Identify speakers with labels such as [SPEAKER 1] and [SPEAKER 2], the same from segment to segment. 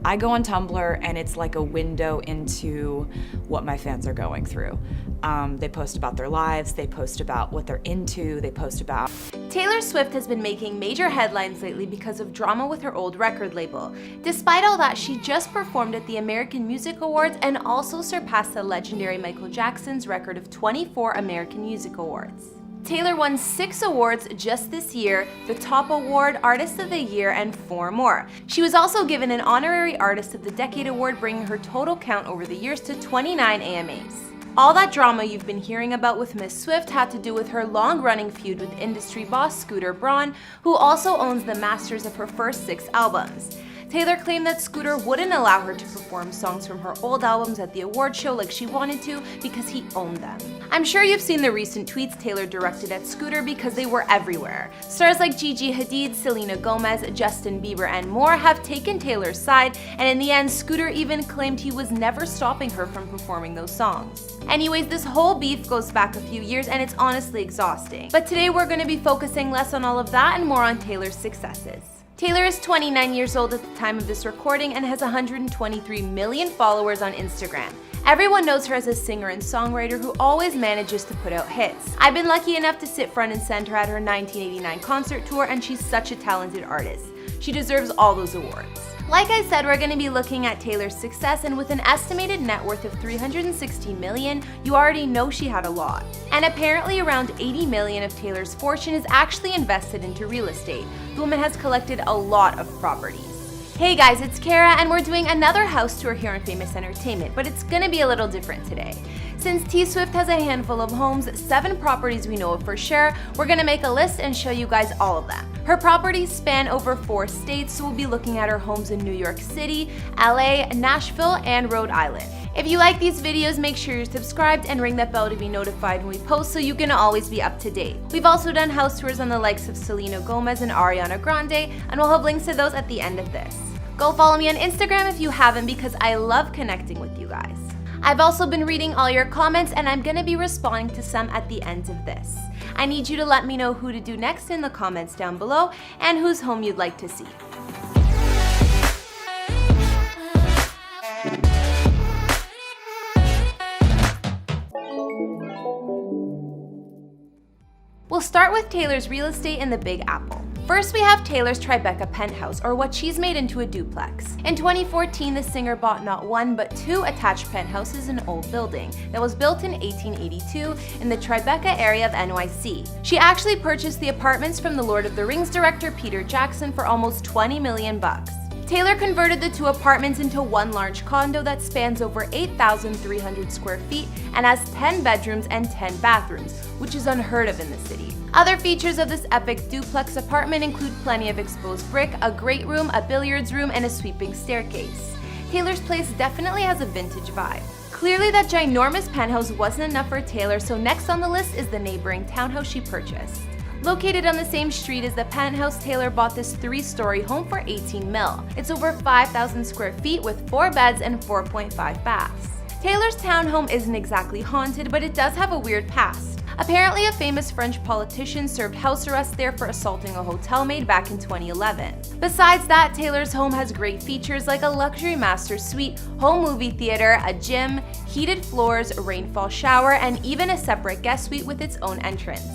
[SPEAKER 1] I go on Tumblr and it's like a window into what my fans are going through. They post about their lives, they post about what they're into, they post about...
[SPEAKER 2] Taylor Swift has been making major headlines lately because of drama with her old record label. Despite all that, she just performed at the American Music Awards and also surpassed the legendary Michael Jackson's record of 24 American Music Awards. Taylor won 6 awards just this year, the Top Award, Artist of the Year, and 4 more. She was also given an Honorary Artist of the Decade award, bringing her total count over the years to 29 AMAs. All that drama you've been hearing about with Miss Swift had to do with her long-running feud with industry boss Scooter Braun, who also owns the masters of her first 6 albums. Taylor claimed that Scooter wouldn't allow her to perform songs from her old albums at the award show like she wanted to because he owned them. I'm sure you've seen the recent tweets Taylor directed at Scooter because they were everywhere. Stars like Gigi Hadid, Selena Gomez, Justin Bieber, and more have taken Taylor's side, and in the end, Scooter even claimed he was never stopping her from performing those songs. Anyways, this whole beef goes back a few years and it's honestly exhausting. But today we're going to be focusing less on all of that and more on Taylor's successes. Taylor is 29 years old at the time of this recording and has 123 million followers on Instagram. Everyone knows her as a singer and songwriter who always manages to put out hits. I've been lucky enough to sit front and center at her 1989 concert tour, and she's such a talented artist. She deserves all those awards. Like I said, we're going to be looking at Taylor's success, and with an estimated net worth of $360 million, you already know she had a lot. And apparently around $80 million of Taylor's fortune is actually invested into real estate. The woman has collected a lot of properties. Hey guys, it's Kara, and we're doing another house tour here on Famous Entertainment, but it's gonna be a little different today. Since T Swift has a handful of homes, 7 properties we know of for sure, we're gonna make a list and show you guys all of them. Her properties span over 4 states, so we'll be looking at her homes in New York City, LA, Nashville, and Rhode Island. If you like these videos, make sure you're subscribed and ring that bell to be notified when we post so you can always be up to date. We've also done house tours on the likes of Selena Gomez and Ariana Grande, and we'll have links to those at the end of this. Go follow me on Instagram if you haven't, because I love connecting with you guys. I've also been reading all your comments, and I'm gonna be responding to some at the end of this. I need you to let me know who to do next in the comments down below and whose home you'd like to see. We'll start with Taylor's real estate in the Big Apple. First, we have Taylor's Tribeca penthouse, or what she's made into a duplex. In 2014, the singer bought not 1 but 2 attached penthouses in an old building that was built in 1882 in the Tribeca area of NYC. She actually purchased the apartments from the Lord of the Rings director Peter Jackson for almost $20 million. Taylor converted the 2 apartments into 1 large condo that spans over 8,300 square feet and has 10 bedrooms and 10 bathrooms, which is unheard of in the city. Other features of this epic duplex apartment include plenty of exposed brick, a great room, a billiards room, and a sweeping staircase. Taylor's place definitely has a vintage vibe. Clearly that ginormous penthouse wasn't enough for Taylor, so next on the list is the neighboring townhouse she purchased. Located on the same street as the penthouse, Taylor bought this 3-story home for $18 million. It's over 5,000 square feet with 4 beds and 4.5 baths. Taylor's townhome isn't exactly haunted, but it does have a weird past. Apparently, a famous French politician served house arrest there for assaulting a hotel maid back in 2011. Besides that, Taylor's home has great features like a luxury master suite, home movie theater, a gym, heated floors, rainfall shower, and even a separate guest suite with its own entrance.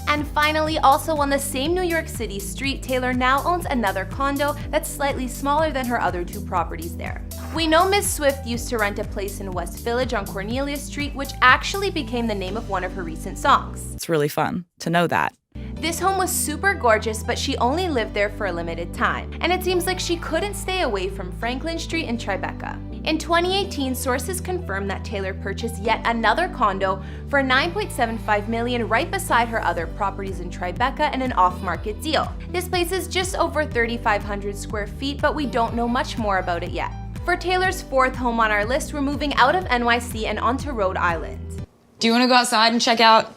[SPEAKER 2] And finally, also on the same New York City street, Taylor now owns another condo that's slightly smaller than her other 2 properties there. We know Miss Swift used to rent a place in West Village on Cornelia Street, which actually became the name of one of her recent songs.
[SPEAKER 1] It's really fun to know that.
[SPEAKER 2] This home was super gorgeous, but she only lived there for a limited time, and it seems like she couldn't stay away from Franklin Street in Tribeca. In 2018, sources confirmed that Taylor purchased yet another condo for $9.75 million right beside her other properties in Tribeca in an off-market deal. This place is just over 3,500 square feet, but we don't know much more about it yet. For Taylor's 4th home on our list, we're moving out of NYC and onto Rhode Island.
[SPEAKER 3] Do you want to go outside and check out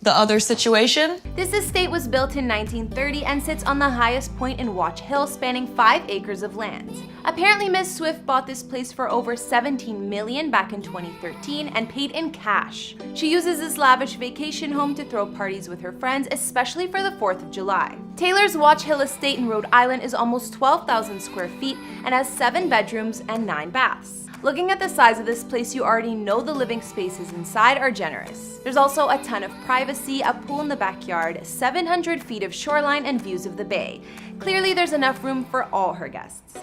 [SPEAKER 3] the other situation?
[SPEAKER 2] This estate was built in 1930 and sits on the highest point in Watch Hill, spanning 5 acres of land. Apparently, Ms. Swift bought this place for over $17 million back in 2013 and paid in cash. She uses this lavish vacation home to throw parties with her friends, especially for the 4th of July. Taylor's Watch Hill estate in Rhode Island is almost 12,000 square feet and has 7 bedrooms and 9 baths. Looking at the size of this place, you already know the living spaces inside are generous. There's also a ton of privacy, a pool in the backyard, 700 feet of shoreline, and views of the bay. Clearly, there's enough room for all her guests.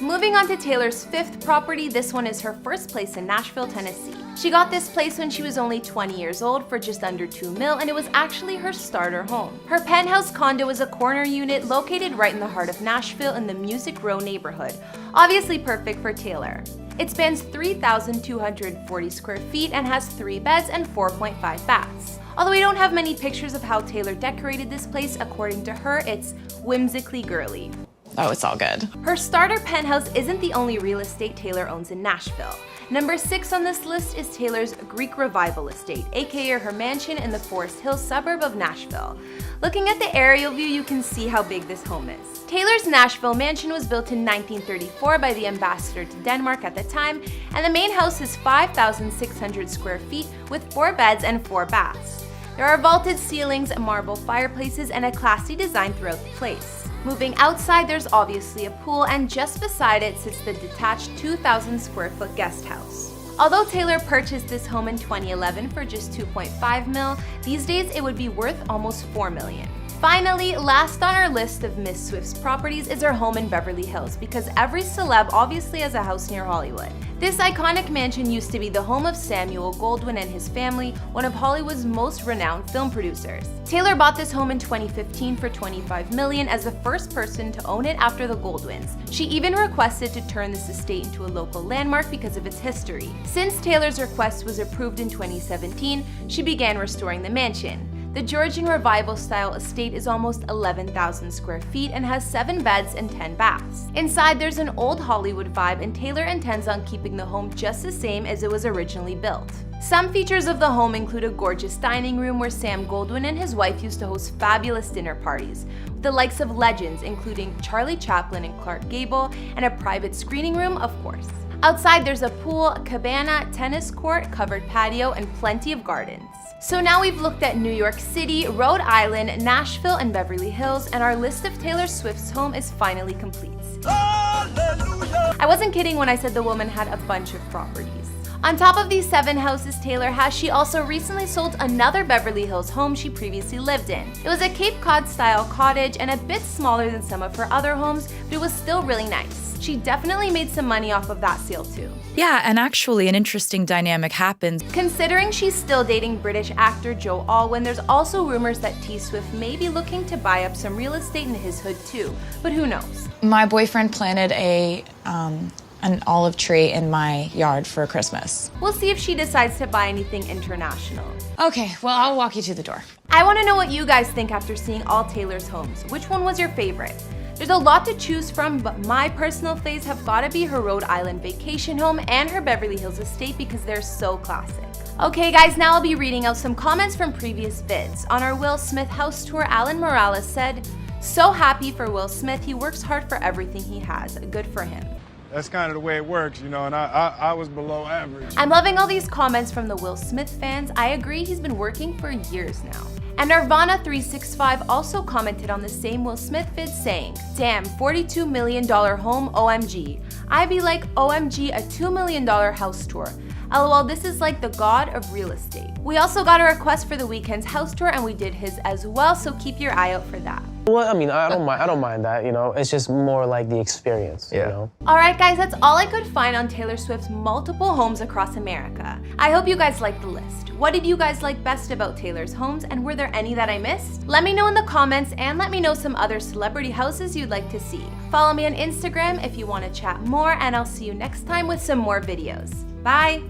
[SPEAKER 2] Moving on to Taylor's 5th property, this one is her first place in Nashville, Tennessee. She got this place when she was only 20 years old for just under $2 million, and it was actually her starter home. Her penthouse condo is a corner unit located right in the heart of Nashville in the Music Row neighborhood, obviously perfect for Taylor. It spans 3,240 square feet and has 3 beds and 4.5 baths. Although we don't have many pictures of how Taylor decorated this place, according to her, it's whimsically girly.
[SPEAKER 3] Oh, it's all good.
[SPEAKER 2] Her starter penthouse isn't the only real estate Taylor owns in Nashville. Number 6 on this list is Taylor's Greek Revival estate, aka her mansion in the Forest Hills suburb of Nashville. Looking at the aerial view, you can see how big this home is. Taylor's Nashville mansion was built in 1934 by the ambassador to Denmark at the time, and the main house is 5,600 square feet with 4 beds and 4 baths. There are vaulted ceilings, marble fireplaces, and a classy design throughout the place. Moving outside, there's obviously a pool, and just beside it sits the detached 2,000 square foot guest house. Although Taylor purchased this home in 2011 for just $2.5 million, these days it would be worth almost $4 million. Finally, last on our list of Miss Swift's properties is her home in Beverly Hills, because every celeb obviously has a house near Hollywood. This iconic mansion used to be the home of Samuel Goldwyn and his family, one of Hollywood's most renowned film producers. Taylor bought this home in 2015 for $25 million as the first person to own it after the Goldwyns. She even requested to turn this estate into a local landmark because of its history. Since Taylor's request was approved in 2017, she began restoring the mansion. The Georgian Revival style estate is almost 11,000 square feet and has 7 beds and 10 baths. Inside, there's an old Hollywood vibe, and Taylor intends on keeping the home just the same as it was originally built. Some features of the home include a gorgeous dining room where Sam Goldwyn and his wife used to host fabulous dinner parties, with the likes of legends including Charlie Chaplin and Clark Gable, and a private screening room, of course. Outside, there's a pool, cabana, tennis court, covered patio, and plenty of gardens. So now we've looked at New York City, Rhode Island, Nashville, and Beverly Hills, and our list of Taylor Swift's home is finally complete. I wasn't kidding when I said the woman had a bunch of properties. On top of these 7 houses Taylor has, she also recently sold another Beverly Hills home she previously lived in. It was a Cape Cod style cottage and a bit smaller than some of her other homes, but it was still really nice. She definitely made some money off of that sale too.
[SPEAKER 1] Yeah, and actually an interesting dynamic happens.
[SPEAKER 2] Considering she's still dating British actor Joe Alwyn, there's also rumors that T Swift may be looking to buy up some real estate in his hood too, but who knows?
[SPEAKER 3] My boyfriend planted an olive tree in my yard for Christmas.
[SPEAKER 2] We'll see if she decides to buy anything international.
[SPEAKER 3] Okay, well, I'll walk you to the door.
[SPEAKER 2] I want to know what you guys think after seeing all Taylor's homes. Which one was your favorite? There's a lot to choose from, but my personal faves have got to be her Rhode Island vacation home and her Beverly Hills estate because they're so classic. Okay guys, now I'll be reading out some comments from previous vids. On our Will Smith house tour, Alan Morales said, "So happy for Will Smith, he works hard for everything he has. Good for him."
[SPEAKER 4] That's kind of the way it works, you know, and I was below average.
[SPEAKER 2] I'm loving all these comments from the Will Smith fans. I agree, he's been working for years now. And Nirvana365 also commented on the same Will Smith vid saying, "Damn, $42 million home, OMG. I'd be like, OMG, a $2 million house tour. LOL, this is like the god of real estate." We also got a request for the weekend's house tour and we did his as well, so keep your eye out for that.
[SPEAKER 5] Well, I mean, I don't mind that, you know. It's just more like the experience, you know.
[SPEAKER 2] Alright guys, that's all I could find on Taylor Swift's multiple homes across America. I hope you guys liked the list. What did you guys like best about Taylor's homes, and were there any that I missed? Let me know in the comments, and let me know some other celebrity houses you'd like to see. Follow me on Instagram if you want to chat more, and I'll see you next time with some more videos. Bye!